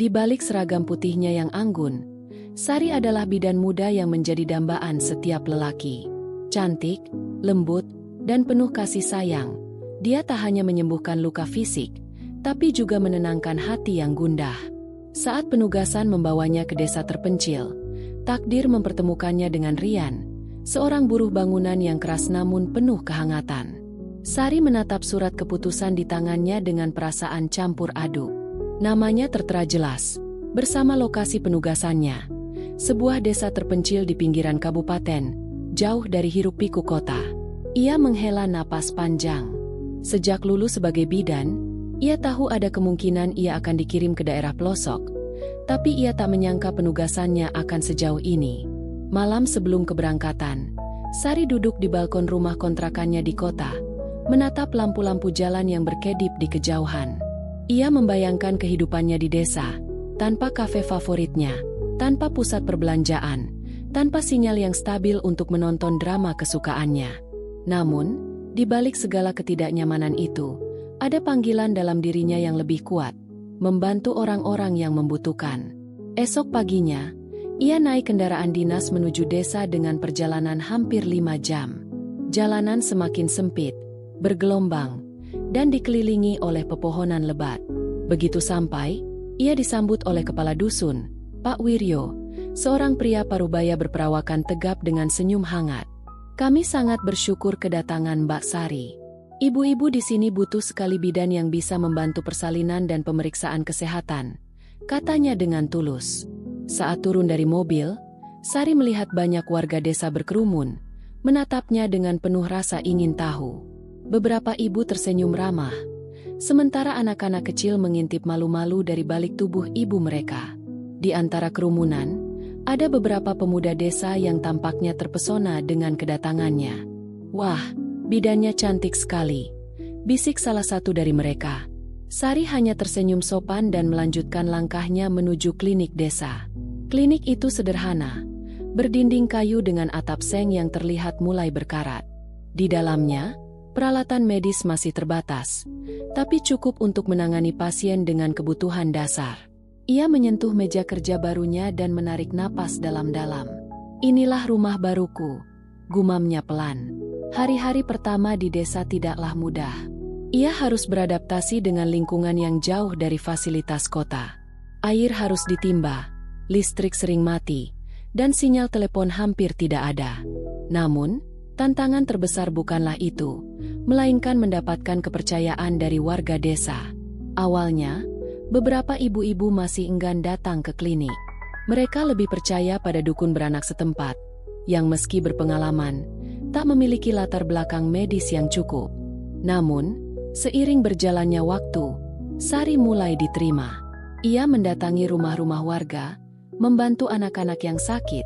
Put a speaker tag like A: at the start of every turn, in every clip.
A: Di balik seragam putihnya yang anggun, Sari adalah bidan muda yang menjadi dambaan setiap lelaki. Cantik, lembut, dan penuh kasih sayang, dia tak hanya menyembuhkan luka fisik, tapi juga menenangkan hati yang gundah. Saat penugasan membawanya ke desa terpencil, takdir mempertemukannya dengan Rian, seorang buruh bangunan yang keras namun penuh kehangatan. Sari menatap surat keputusan di tangannya dengan perasaan campur aduk. Namanya tertera jelas, bersama lokasi penugasannya. Sebuah desa terpencil di pinggiran kabupaten, jauh dari hiruk-pikuk kota. Ia menghela napas panjang. Sejak lulus sebagai bidan, ia tahu ada kemungkinan ia akan dikirim ke daerah pelosok. Tapi ia tak menyangka penugasannya akan sejauh ini. Malam sebelum keberangkatan, Sari duduk di balkon rumah kontrakannya di kota, menatap lampu-lampu jalan yang berkedip di kejauhan. Ia membayangkan kehidupannya di desa, tanpa kafe favoritnya, tanpa pusat perbelanjaan, tanpa sinyal yang stabil untuk menonton drama kesukaannya. Namun, di balik segala ketidaknyamanan itu, ada panggilan dalam dirinya yang lebih kuat, membantu orang-orang yang membutuhkan. Esok paginya, ia naik kendaraan dinas menuju desa dengan perjalanan hampir 5 jam. Jalanan semakin sempit, bergelombang, dan dikelilingi oleh pepohonan lebat. Begitu sampai, ia disambut oleh kepala dusun, Pak Wiryo, seorang pria parubaya berperawakan tegap dengan senyum hangat. Kami sangat bersyukur kedatangan Mbak Sari. Ibu-ibu di sini butuh sekali bidan yang bisa membantu persalinan dan pemeriksaan kesehatan, katanya dengan tulus. Saat turun dari mobil, Sari melihat banyak warga desa berkerumun, menatapnya dengan penuh rasa ingin tahu. Beberapa ibu tersenyum ramah, sementara anak-anak kecil mengintip malu-malu dari balik tubuh ibu mereka. Di antara kerumunan, ada beberapa pemuda desa yang tampaknya terpesona dengan kedatangannya. Wah, bidannya cantik sekali, bisik salah satu dari mereka. Sari hanya tersenyum sopan dan melanjutkan langkahnya menuju klinik desa. Klinik itu sederhana, berdinding kayu dengan atap seng yang terlihat mulai berkarat. Di dalamnya, peralatan medis masih terbatas, tapi cukup untuk menangani pasien dengan kebutuhan dasar. Ia menyentuh meja kerja barunya dan menarik napas dalam-dalam. Inilah rumah baruku, gumamnya pelan. Hari-hari pertama di desa tidaklah mudah. Ia harus beradaptasi dengan lingkungan yang jauh dari fasilitas kota. Air harus ditimba, listrik sering mati, dan sinyal telepon hampir tidak ada. Namun, tantangan terbesar bukanlah itu, melainkan mendapatkan kepercayaan dari warga desa. Awalnya, beberapa ibu-ibu masih enggan datang ke klinik. Mereka lebih percaya pada dukun beranak setempat, yang meski berpengalaman, tak memiliki latar belakang medis yang cukup. Namun, seiring berjalannya waktu, Sari mulai diterima. Ia mendatangi rumah-rumah warga, membantu anak-anak yang sakit,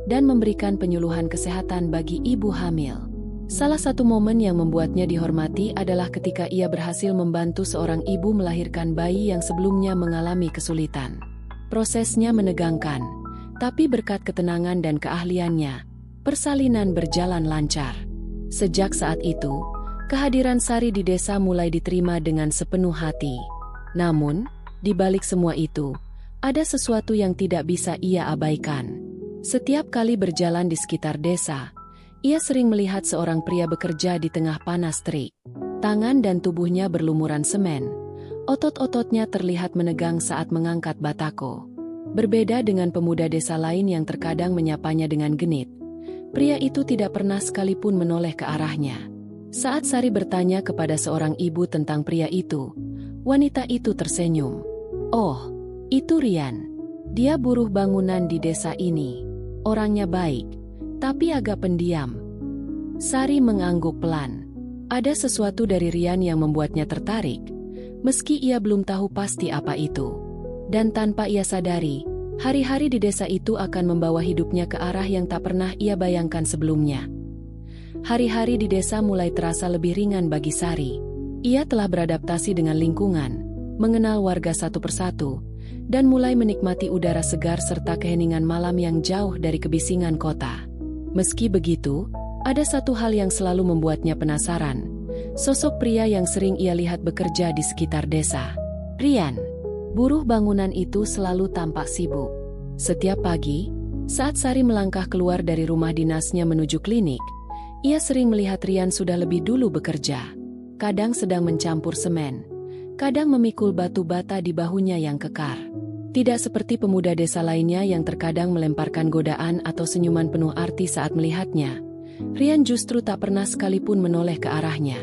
A: dan memberikan penyuluhan kesehatan bagi ibu hamil. Salah satu momen yang membuatnya dihormati adalah ketika ia berhasil membantu seorang ibu melahirkan bayi yang sebelumnya mengalami kesulitan. Prosesnya menegangkan, tapi berkat ketenangan dan keahliannya, persalinan berjalan lancar. Sejak saat itu, kehadiran Sari di desa mulai diterima dengan sepenuh hati. Namun, di balik semua itu, ada sesuatu yang tidak bisa ia abaikan. Setiap kali berjalan di sekitar desa, ia sering melihat seorang pria bekerja di tengah panas terik. Tangan dan tubuhnya berlumuran semen. Otot-ototnya terlihat menegang saat mengangkat batako. Berbeda dengan pemuda desa lain yang terkadang menyapanya dengan genit, pria itu tidak pernah sekalipun menoleh ke arahnya. Saat Sari bertanya kepada seorang ibu tentang pria itu, wanita itu tersenyum. Oh, itu Rian. Dia buruh bangunan di desa ini. Orangnya baik, tapi agak pendiam. Sari mengangguk pelan. Ada sesuatu dari Rian yang membuatnya tertarik, meski ia belum tahu pasti apa itu. Dan tanpa ia sadari, hari-hari di desa itu akan membawa hidupnya ke arah yang tak pernah ia bayangkan sebelumnya. Hari-hari di desa mulai terasa lebih ringan bagi Sari. Ia telah beradaptasi dengan lingkungan, mengenal warga satu persatu, dan mulai menikmati udara segar serta keheningan malam yang jauh dari kebisingan kota. Meski begitu, ada satu hal yang selalu membuatnya penasaran. Sosok pria yang sering ia lihat bekerja di sekitar desa. Rian. Buruh bangunan itu selalu tampak sibuk. Setiap pagi, saat Sari melangkah keluar dari rumah dinasnya menuju klinik, ia sering melihat Rian sudah lebih dulu bekerja. Kadang sedang mencampur semen, kadang memikul batu bata di bahunya yang kekar. Tidak seperti pemuda desa lainnya yang terkadang melemparkan godaan atau senyuman penuh arti saat melihatnya, Rian justru tak pernah sekalipun menoleh ke arahnya.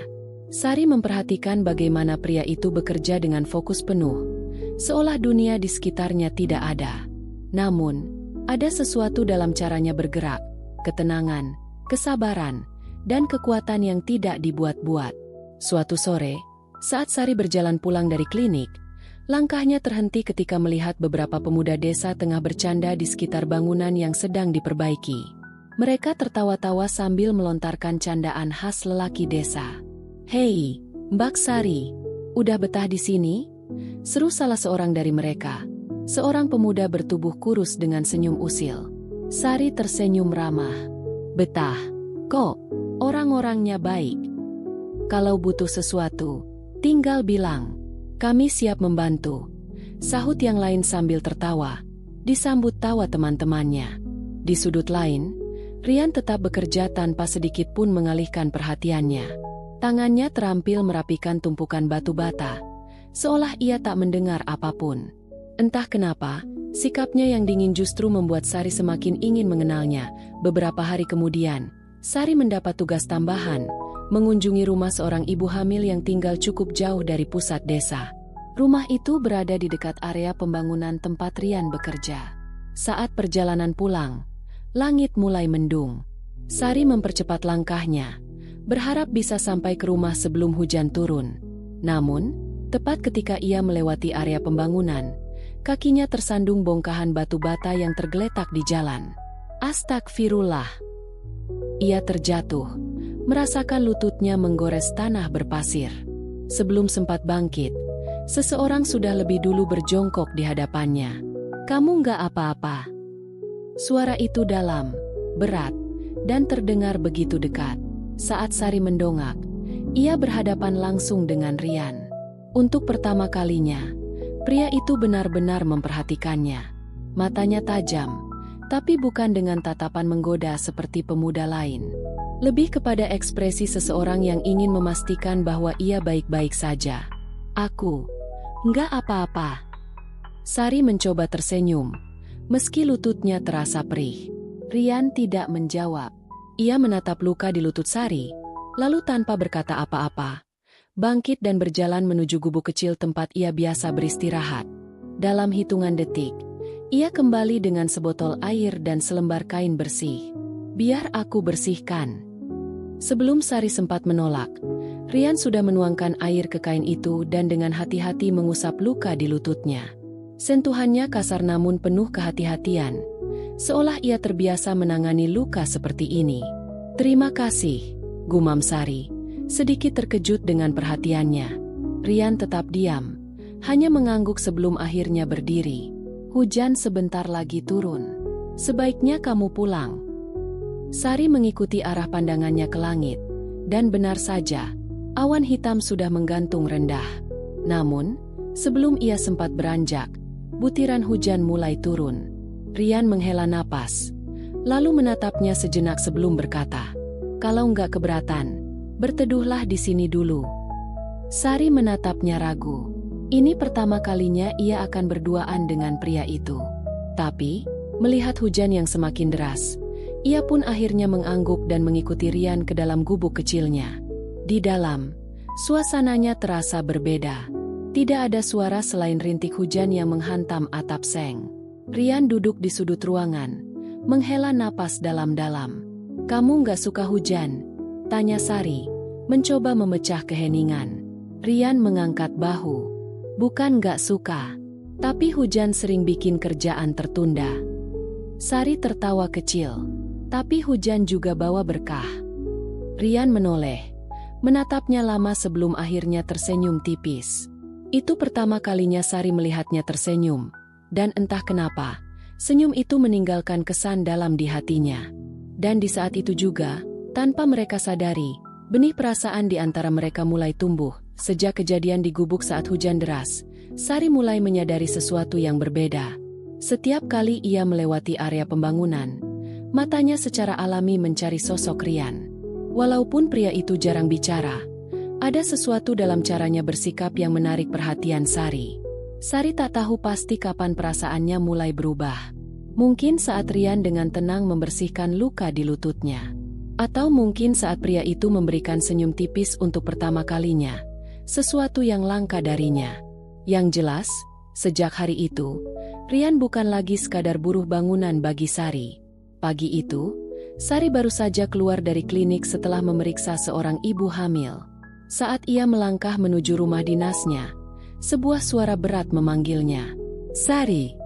A: Sari memperhatikan bagaimana pria itu bekerja dengan fokus penuh, seolah dunia di sekitarnya tidak ada. Namun, ada sesuatu dalam caranya bergerak, ketenangan, kesabaran, dan kekuatan yang tidak dibuat-buat. Suatu sore, saat Sari berjalan pulang dari klinik, langkahnya terhenti ketika melihat beberapa pemuda desa tengah bercanda di sekitar bangunan yang sedang diperbaiki. Mereka tertawa-tawa sambil melontarkan candaan khas lelaki desa. "Hei, Mbak Sari, udah betah di sini?" seru salah seorang dari mereka. Seorang pemuda bertubuh kurus dengan senyum usil. Sari tersenyum ramah. "Betah, kok, orang-orangnya baik. Kalau butuh sesuatu, tinggal bilang. Kami siap membantu," sahut yang lain sambil tertawa. Disambut tawa teman-temannya. Di sudut lain, Rian tetap bekerja tanpa sedikit pun mengalihkan perhatiannya. Tangannya terampil merapikan tumpukan batu bata, seolah ia tak mendengar apapun. Entah kenapa, sikapnya yang dingin justru membuat Sari semakin ingin mengenalnya. Beberapa hari kemudian, Sari mendapat tugas tambahan, mengunjungi rumah seorang ibu hamil yang tinggal cukup jauh dari pusat desa. Rumah itu berada di dekat area pembangunan tempat Rian bekerja. Saat perjalanan pulang, langit mulai mendung. Sari mempercepat langkahnya, berharap bisa sampai ke rumah sebelum hujan turun. Namun, tepat ketika ia melewati area pembangunan, kakinya tersandung bongkahan batu bata yang tergeletak di jalan. Astagfirullah. Ia terjatuh, merasakan lututnya menggores tanah berpasir. Sebelum sempat bangkit, seseorang sudah lebih dulu berjongkok di hadapannya. "Kamu nggak apa-apa?" Suara itu dalam, berat, dan terdengar begitu dekat. Saat Sari mendongak, ia berhadapan langsung dengan Rian. Untuk pertama kalinya, pria itu benar-benar memperhatikannya. Matanya tajam, tapi bukan dengan tatapan menggoda seperti pemuda lain. Lebih kepada ekspresi seseorang yang ingin memastikan bahwa ia baik-baik saja. "Aku nggak apa-apa." Sari mencoba tersenyum, meski lututnya terasa perih. Rian tidak menjawab. Ia menatap luka di lutut Sari, lalu tanpa berkata apa-apa, bangkit dan berjalan menuju gubuk kecil tempat ia biasa beristirahat. Dalam hitungan detik, ia kembali dengan sebotol air dan selembar kain bersih. "Biar aku bersihkan." Sebelum Sari sempat menolak, Rian sudah menuangkan air ke kain itu dan dengan hati-hati mengusap luka di lututnya. Sentuhannya kasar namun penuh kehati-hatian, seolah ia terbiasa menangani luka seperti ini. "Terima kasih," gumam Sari, sedikit terkejut dengan perhatiannya. Rian tetap diam, hanya mengangguk sebelum akhirnya berdiri. "Hujan sebentar lagi turun. Sebaiknya kamu pulang." Sari mengikuti arah pandangannya ke langit, dan benar saja, awan hitam sudah menggantung rendah. Namun, sebelum ia sempat beranjak, butiran hujan mulai turun. Rian menghela napas, lalu menatapnya sejenak sebelum berkata, "Kalau nggak keberatan, berteduhlah di sini dulu." Sari menatapnya ragu. Ini pertama kalinya ia akan berduaan dengan pria itu. Tapi, melihat hujan yang semakin deras, ia pun akhirnya mengangguk dan mengikuti Rian ke dalam gubuk kecilnya. Di dalam, suasananya terasa berbeda. Tidak ada suara selain rintik hujan yang menghantam atap seng. Rian duduk di sudut ruangan, menghela napas dalam-dalam. "Kamu nggak suka hujan?" tanya Sari, mencoba memecah keheningan. Rian mengangkat bahu. "Bukan nggak suka, tapi hujan sering bikin kerjaan tertunda." Sari tertawa kecil. "Tapi hujan juga bawa berkah." Rian menoleh, menatapnya lama sebelum akhirnya tersenyum tipis. Itu pertama kalinya Sari melihatnya tersenyum, dan entah kenapa, senyum itu meninggalkan kesan dalam di hatinya. Dan di saat itu juga, tanpa mereka sadari, benih perasaan di antara mereka mulai tumbuh, Sejak kejadian di gubuk saat hujan deras, Sari mulai menyadari sesuatu yang berbeda. Setiap kali ia melewati area pembangunan, matanya secara alami mencari sosok Rian. Walaupun pria itu jarang bicara, ada sesuatu dalam caranya bersikap yang menarik perhatian Sari. Sari tak tahu pasti kapan perasaannya mulai berubah. Mungkin saat Rian dengan tenang membersihkan luka di lututnya. Atau mungkin saat pria itu memberikan senyum tipis untuk pertama kalinya. Sesuatu yang langka darinya. Yang jelas, sejak hari itu, Rian bukan lagi sekadar buruh bangunan bagi Sari. Pagi itu, Sari baru saja keluar dari klinik setelah memeriksa seorang ibu hamil. Saat ia melangkah menuju rumah dinasnya, sebuah suara berat memanggilnya. Sari!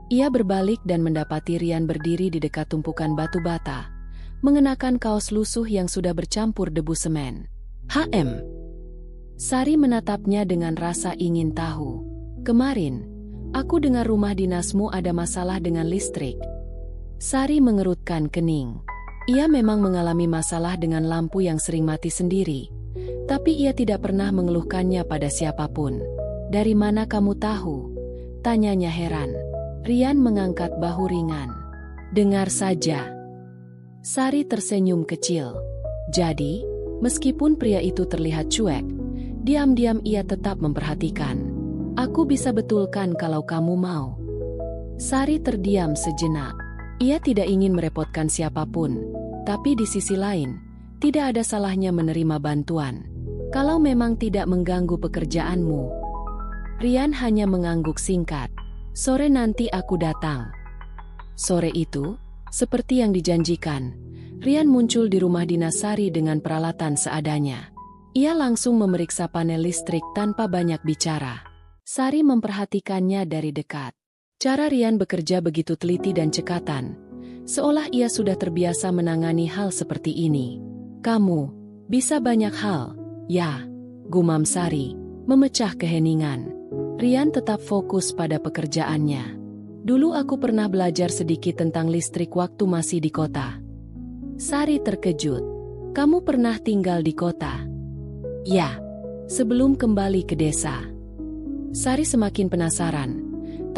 A: Ia berbalik dan mendapati Rian berdiri di dekat tumpukan batu bata, mengenakan kaos lusuh yang sudah bercampur debu semen. HM. Sari menatapnya dengan rasa ingin tahu. Kemarin, aku dengar rumah dinasmu ada masalah dengan listrik. Sari mengerutkan kening. Ia memang mengalami masalah dengan lampu yang sering mati sendiri, tapi ia tidak pernah mengeluhkannya pada siapapun. Dari mana kamu tahu? Tanyanya heran. Rian mengangkat bahu ringan. Dengar saja. Sari tersenyum kecil. Jadi, meskipun pria itu terlihat cuek, diam-diam ia tetap memperhatikan. Aku bisa betulkan kalau kamu mau. Sari terdiam sejenak. Ia tidak ingin merepotkan siapapun, tapi di sisi lain, tidak ada salahnya menerima bantuan. Kalau memang tidak mengganggu pekerjaanmu. Rian hanya mengangguk singkat. Sore nanti aku datang. Sore itu, seperti yang dijanjikan, Rian muncul di rumah dinas Sari dengan peralatan seadanya. Ia langsung memeriksa panel listrik tanpa banyak bicara. Sari memperhatikannya dari dekat. Cara Rian bekerja begitu teliti dan cekatan, seolah ia sudah terbiasa menangani hal seperti ini. Kamu bisa banyak hal, ya, gumam Sari, memecah keheningan. Rian tetap fokus pada pekerjaannya. Dulu aku pernah belajar sedikit tentang listrik waktu masih di kota. Sari terkejut. Kamu pernah tinggal di kota? Ya, sebelum kembali ke desa. Sari semakin penasaran,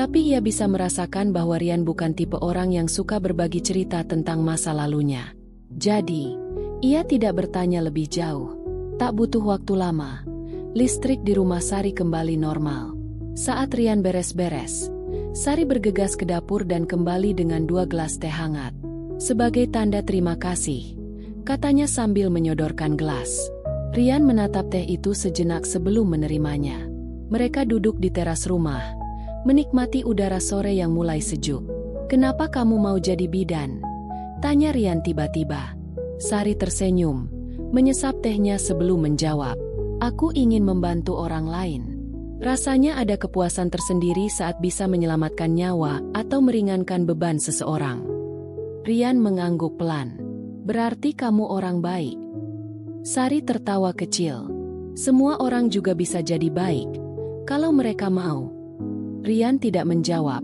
A: tapi ia bisa merasakan bahwa Rian bukan tipe orang yang suka berbagi cerita tentang masa lalunya. Jadi, ia tidak bertanya lebih jauh. Tak butuh waktu lama, listrik di rumah Sari kembali normal. Saat Rian beres-beres, Sari bergegas ke dapur dan kembali dengan 2 gelas teh hangat. Sebagai tanda terima kasih, katanya sambil menyodorkan gelas. Rian menatap teh itu sejenak sebelum menerimanya. Mereka duduk di teras rumah, menikmati udara sore yang mulai sejuk. Kenapa kamu mau jadi bidan? Tanya Rian tiba-tiba. Sari tersenyum, menyesap tehnya sebelum menjawab. Aku ingin membantu orang lain. Rasanya ada kepuasan tersendiri saat bisa menyelamatkan nyawa atau meringankan beban seseorang. Rian mengangguk pelan. Berarti kamu orang baik. Sari tertawa kecil. Semua orang juga bisa jadi baik, kalau mereka mau. Rian tidak menjawab,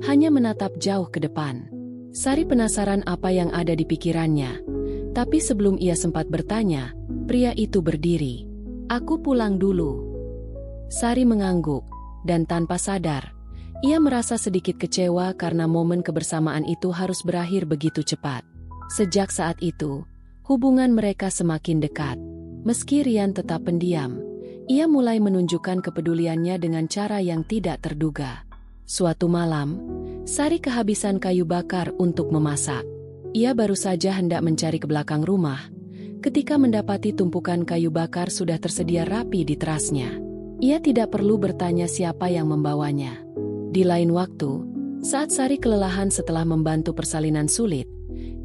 A: hanya menatap jauh ke depan. Sari penasaran apa yang ada di pikirannya, tapi sebelum ia sempat bertanya, pria itu berdiri. Aku pulang dulu. Sari mengangguk, dan tanpa sadar, ia merasa sedikit kecewa karena momen kebersamaan itu harus berakhir begitu cepat. Sejak saat itu, hubungan mereka semakin dekat. Meski Rian tetap pendiam, ia mulai menunjukkan kepeduliannya dengan cara yang tidak terduga. Suatu malam, Sari kehabisan kayu bakar untuk memasak. Ia baru saja hendak mencari ke belakang rumah, ketika mendapati tumpukan kayu bakar sudah tersedia rapi di terasnya. Ia tidak perlu bertanya siapa yang membawanya. Di lain waktu, saat Sari kelelahan setelah membantu persalinan sulit,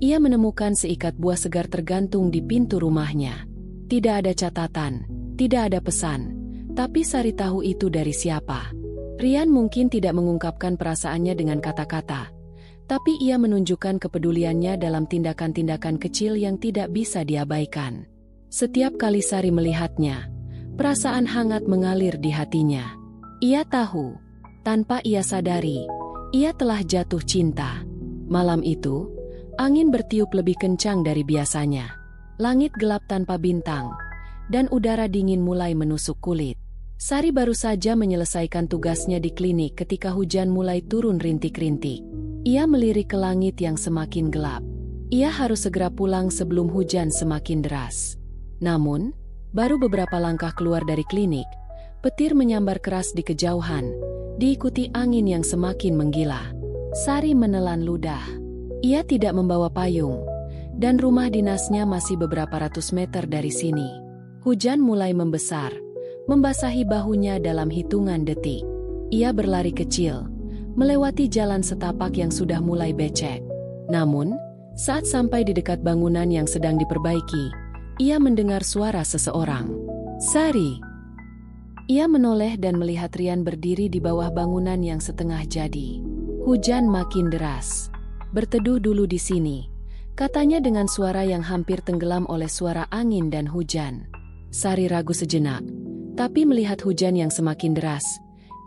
A: ia menemukan seikat buah segar tergantung di pintu rumahnya. Tidak ada catatan, tidak ada pesan, tapi Sari tahu itu dari siapa. Rian mungkin tidak mengungkapkan perasaannya dengan kata-kata, tapi ia menunjukkan kepeduliannya dalam tindakan-tindakan kecil yang tidak bisa diabaikan. Setiap kali Sari melihatnya, perasaan hangat mengalir di hatinya. Ia tahu, tanpa ia sadari, ia telah jatuh cinta. Malam itu, angin bertiup lebih kencang dari biasanya. Langit gelap tanpa bintang, dan udara dingin mulai menusuk kulit. Sari baru saja menyelesaikan tugasnya di klinik ketika hujan mulai turun rintik-rintik. Ia melirik ke langit yang semakin gelap. Ia harus segera pulang sebelum hujan semakin deras. Namun, baru beberapa langkah keluar dari klinik, petir menyambar keras di kejauhan, diikuti angin yang semakin menggila. Sari menelan ludah. Ia tidak membawa payung, dan rumah dinasnya masih beberapa ratus meter dari sini. Hujan mulai membesar, membasahi bahunya dalam hitungan detik. Ia berlari kecil, melewati jalan setapak yang sudah mulai becek. Namun, saat sampai di dekat bangunan yang sedang diperbaiki, ia mendengar suara seseorang. "Sari!" Ia menoleh dan melihat Rian berdiri di bawah bangunan yang setengah jadi. Hujan makin deras. "Berteduh dulu di sini," katanya dengan suara yang hampir tenggelam oleh suara angin dan hujan. Sari ragu sejenak, tapi melihat hujan yang semakin deras,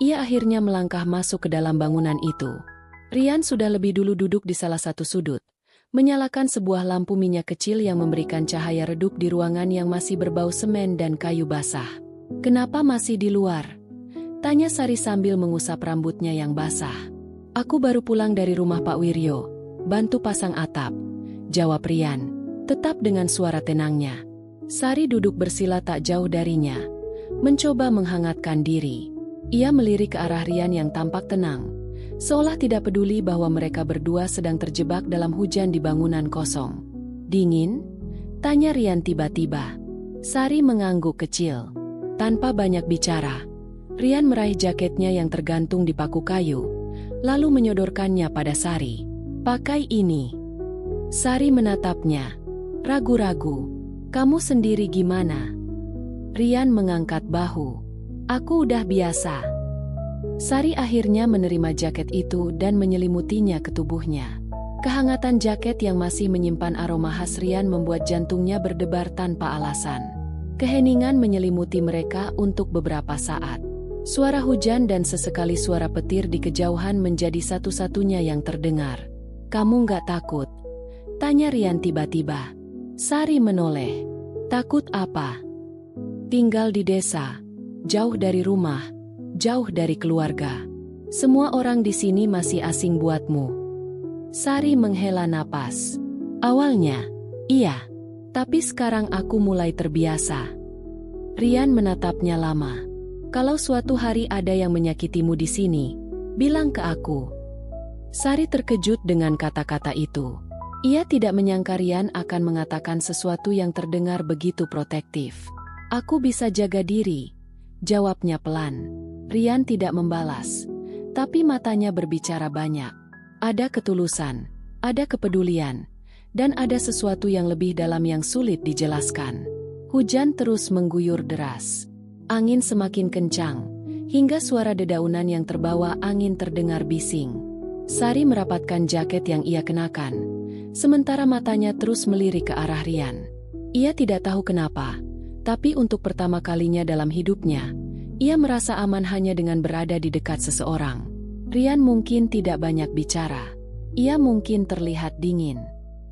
A: ia akhirnya melangkah masuk ke dalam bangunan itu. Rian sudah lebih dulu duduk di salah satu sudut, menyalakan sebuah lampu minyak kecil yang memberikan cahaya redup di ruangan yang masih berbau semen dan kayu basah. "Kenapa masih di luar?" tanya Sari sambil mengusap rambutnya yang basah. "Aku baru pulang dari rumah Pak Wiryo, bantu pasang atap," jawab Rian, tetap dengan suara tenangnya. Sari duduk bersila tak jauh darinya, mencoba menghangatkan diri. Ia melirik ke arah Rian yang tampak tenang, seolah tidak peduli bahwa mereka berdua sedang terjebak dalam hujan di bangunan kosong. "Dingin?" tanya Rian tiba-tiba. Sari mengangguk kecil. Tanpa banyak bicara, Rian meraih jaketnya yang tergantung di paku kayu, lalu menyodorkannya pada Sari. "Pakai ini." Sari menatapnya, ragu-ragu. "Kamu sendiri gimana?" Rian mengangkat bahu. "Aku udah biasa." Sari akhirnya menerima jaket itu dan menyelimutinya ke tubuhnya. Kehangatan jaket yang masih menyimpan aroma khas Rian membuat jantungnya berdebar tanpa alasan. Keheningan menyelimuti mereka untuk beberapa saat. Suara hujan dan sesekali suara petir di kejauhan menjadi satu-satunya yang terdengar. "Kamu nggak takut?" tanya Rian tiba-tiba. Sari menoleh. "Takut apa?" "Tinggal di desa, jauh dari rumah, jauh dari keluarga. Semua orang di sini masih asing buatmu." Sari menghela napas. "Awalnya, iya. Tapi sekarang aku mulai terbiasa." Rian menatapnya lama. "Kalau suatu hari ada yang menyakitimu di sini, bilang ke aku." Sari terkejut dengan kata-kata itu. Ia tidak menyangka Rian akan mengatakan sesuatu yang terdengar begitu protektif. "Aku bisa jaga diri," jawabnya pelan. Rian tidak membalas, tapi matanya berbicara banyak. Ada ketulusan, ada kepedulian, dan ada sesuatu yang lebih dalam yang sulit dijelaskan. Hujan terus mengguyur deras. Angin semakin kencang, hingga suara dedaunan yang terbawa angin terdengar bising. Sari merapatkan jaket yang ia kenakan, sementara matanya terus melirik ke arah Rian. Ia tidak tahu kenapa, tapi untuk pertama kalinya dalam hidupnya, ia merasa aman hanya dengan berada di dekat seseorang. Rian mungkin tidak banyak bicara. Ia mungkin terlihat dingin.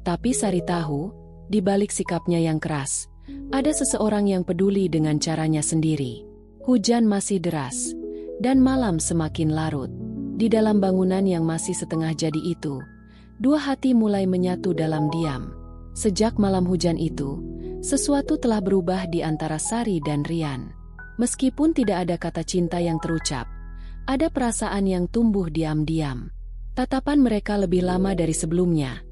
A: Tapi Sari tahu, di balik sikapnya yang keras, ada seseorang yang peduli dengan caranya sendiri. Hujan masih deras, dan malam semakin larut. Di dalam bangunan yang masih setengah jadi itu, dua hati mulai menyatu dalam diam. Sejak malam hujan itu, sesuatu telah berubah di antara Sari dan Rian. Meskipun tidak ada kata cinta yang terucap, ada perasaan yang tumbuh diam-diam. Tatapan mereka lebih lama dari sebelumnya.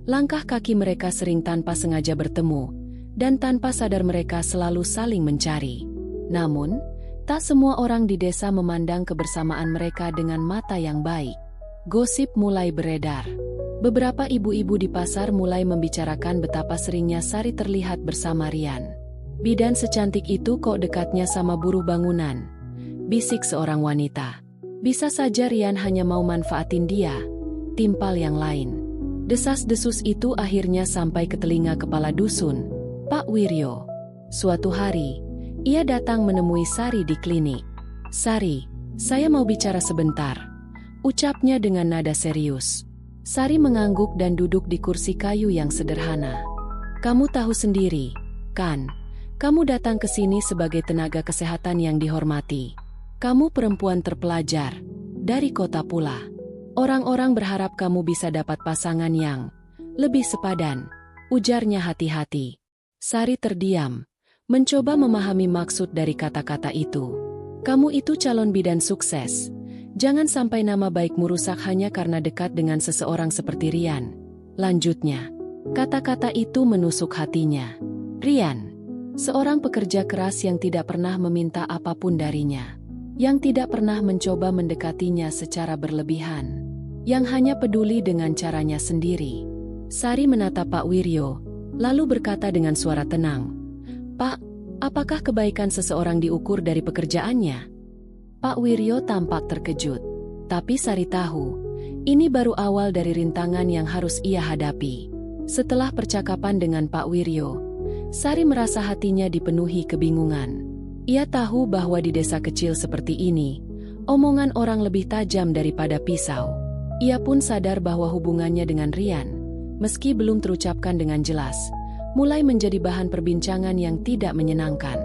A: Langkah kaki mereka sering tanpa sengaja bertemu, dan tanpa sadar mereka selalu saling mencari. Namun, tak semua orang di desa memandang kebersamaan mereka dengan mata yang baik. Gosip mulai beredar. Beberapa ibu-ibu di pasar mulai membicarakan betapa seringnya Sari terlihat bersama Rian. "Bidan secantik itu kok dekatnya sama buruh bangunan?" bisik seorang wanita. "Bisa saja Rian hanya mau manfaatin dia," timpal yang lain. Desas-desus itu akhirnya sampai ke telinga kepala dusun, Pak Wiryo. Suatu hari, ia datang menemui Sari di klinik. "Sari, saya mau bicara sebentar," ucapnya dengan nada serius. Sari mengangguk dan duduk di kursi kayu yang sederhana. "Kamu tahu sendiri, kan? Kamu datang ke sini sebagai tenaga kesehatan yang dihormati. Kamu perempuan terpelajar, dari kota pula. Orang-orang berharap kamu bisa dapat pasangan yang lebih sepadan, ujarnya hati-hati. Sari terdiam, mencoba memahami maksud dari kata-kata itu. Kamu itu calon bidan sukses. Jangan sampai nama baikmu rusak hanya karena dekat dengan seseorang seperti Rian. Lanjutnya, kata-kata itu menusuk hatinya. Rian, seorang pekerja keras yang tidak pernah meminta apapun darinya. Yang tidak pernah mencoba mendekatinya secara berlebihan. Yang hanya peduli dengan caranya sendiri. Sari menatap Pak Wiryo, lalu berkata dengan suara tenang, "Pak, apakah kebaikan seseorang diukur dari pekerjaannya?" Pak Wiryo tampak terkejut. Tapi Sari tahu, ini baru awal dari rintangan yang harus ia hadapi. Setelah percakapan dengan Pak Wiryo, Sari merasa hatinya dipenuhi kebingungan. Ia tahu bahwa di desa kecil seperti ini, omongan orang lebih tajam daripada pisau. Ia pun sadar bahwa hubungannya dengan Rian, meski belum terucapkan dengan jelas, mulai menjadi bahan perbincangan yang tidak menyenangkan.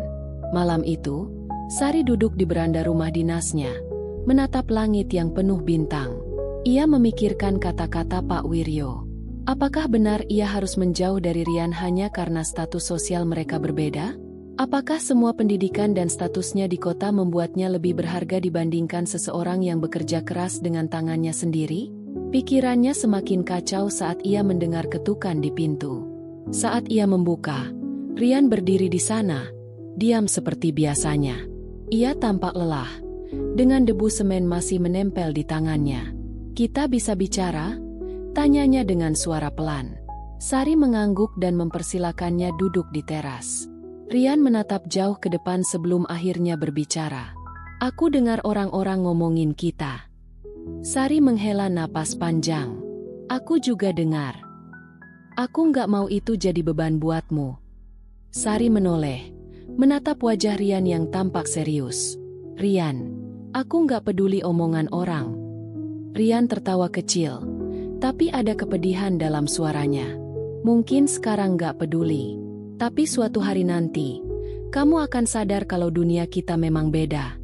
A: Malam itu, Sari duduk di beranda rumah dinasnya, menatap langit yang penuh bintang. Ia memikirkan kata-kata Pak Wiryo. Apakah benar ia harus menjauh dari Rian hanya karena status sosial mereka berbeda? Apakah semua pendidikan dan statusnya di kota membuatnya lebih berharga dibandingkan seseorang yang bekerja keras dengan tangannya sendiri? Pikirannya semakin kacau saat ia mendengar ketukan di pintu. Saat ia membuka, Rian berdiri di sana, diam seperti biasanya. Ia tampak lelah, dengan debu semen masih menempel di tangannya. "Kita bisa bicara?" tanyanya dengan suara pelan. Sari mengangguk dan mempersilakannya duduk di teras. Rian menatap jauh ke depan sebelum akhirnya berbicara. "Aku dengar orang-orang ngomongin kita." Sari menghela napas panjang. "Aku juga dengar. Aku nggak mau itu jadi beban buatmu." Sari menoleh, menatap wajah Rian yang tampak serius. "Rian, aku nggak peduli omongan orang." Rian tertawa kecil, tapi ada kepedihan dalam suaranya. "Mungkin sekarang nggak peduli. Tapi suatu hari nanti, kamu akan sadar kalau dunia kita memang beda."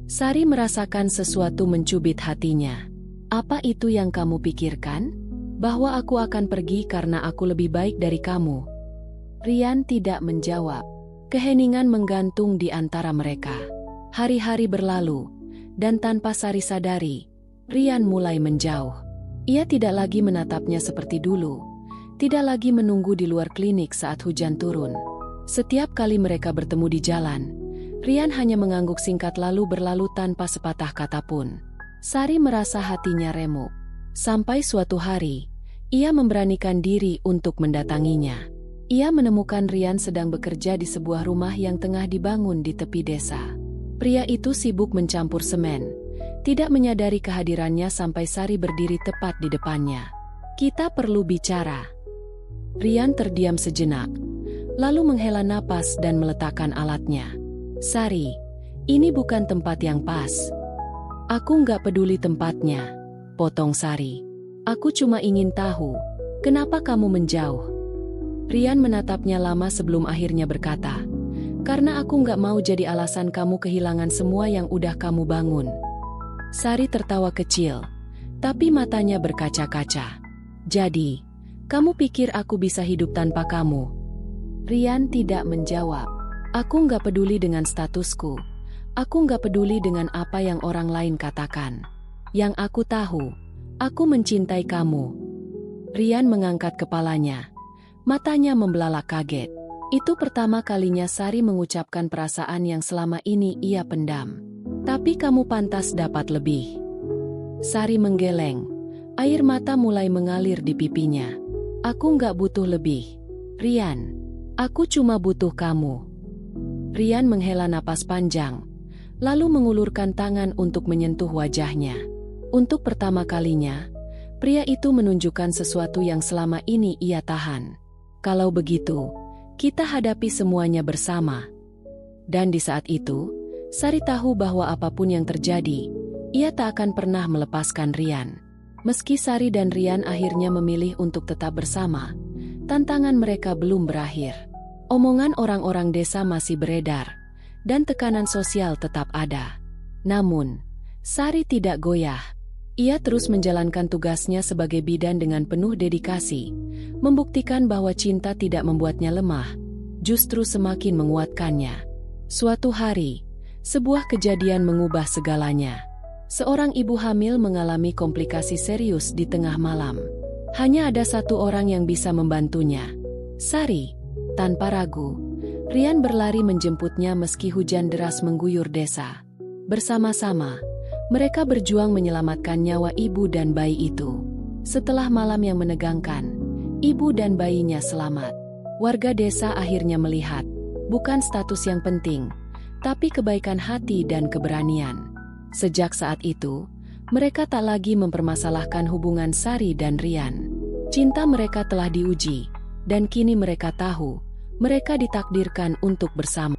A: Sari merasakan sesuatu mencubit hatinya. "Apa itu yang kamu pikirkan? Bahwa aku akan pergi karena aku lebih baik dari kamu?" Rian tidak menjawab. Keheningan menggantung di antara mereka. Hari-hari berlalu, dan tanpa Sari sadari, Rian mulai menjauh. Ia tidak lagi menatapnya seperti dulu. Tidak lagi menunggu di luar klinik saat hujan turun. Setiap kali mereka bertemu di jalan, Rian hanya mengangguk singkat lalu berlalu tanpa sepatah kata pun. Sari merasa hatinya remuk. Sampai suatu hari, ia memberanikan diri untuk mendatanginya. Ia menemukan Rian sedang bekerja di sebuah rumah yang tengah dibangun di tepi desa. Pria itu sibuk mencampur semen, tidak menyadari kehadirannya sampai Sari berdiri tepat di depannya. "Kita perlu bicara." Rian terdiam sejenak, lalu menghela napas dan meletakkan alatnya. "Sari, ini bukan tempat yang pas." "Aku nggak peduli tempatnya," potong Sari. "Aku cuma ingin tahu, kenapa kamu menjauh?" Rian menatapnya lama sebelum akhirnya berkata, "Karena aku nggak mau jadi alasan kamu kehilangan semua yang udah kamu bangun." Sari tertawa kecil, tapi matanya berkaca-kaca. "Jadi, kamu pikir aku bisa hidup tanpa kamu?" Rian tidak menjawab. "Aku nggak peduli dengan statusku. Aku nggak peduli dengan apa yang orang lain katakan. Yang aku tahu, aku mencintai kamu." Rian mengangkat kepalanya. Matanya membelalak kaget. Itu pertama kalinya Sari mengucapkan perasaan yang selama ini ia pendam. "Tapi kamu pantas dapat lebih." Sari menggeleng. Air mata mulai mengalir di pipinya. "Aku nggak butuh lebih, Rian. Aku cuma butuh kamu." Rian menghela napas panjang, lalu mengulurkan tangan untuk menyentuh wajahnya. Untuk pertama kalinya, pria itu menunjukkan sesuatu yang selama ini ia tahan. "Kalau begitu, kita hadapi semuanya bersama." Dan di saat itu, Sari tahu bahwa apapun yang terjadi, ia tak akan pernah melepaskan Rian. Meski Sari dan Rian akhirnya memilih untuk tetap bersama, tantangan mereka belum berakhir. Omongan orang-orang desa masih beredar, dan tekanan sosial tetap ada. Namun, Sari tidak goyah. Ia terus menjalankan tugasnya sebagai bidan dengan penuh dedikasi, membuktikan bahwa cinta tidak membuatnya lemah, justru semakin menguatkannya. Suatu hari, sebuah kejadian mengubah segalanya. Seorang ibu hamil mengalami komplikasi serius di tengah malam. Hanya ada satu orang yang bisa membantunya, Sari. Tanpa ragu, Rian berlari menjemputnya meski hujan deras mengguyur desa. Bersama-sama, mereka berjuang menyelamatkan nyawa ibu dan bayi itu. Setelah malam yang menegangkan, ibu dan bayinya selamat. Warga desa akhirnya melihat, bukan status yang penting, tapi kebaikan hati dan keberanian. Sejak saat itu, mereka tak lagi mempermasalahkan hubungan Sari dan Rian. Cinta mereka telah diuji, dan kini mereka tahu, mereka ditakdirkan untuk bersama.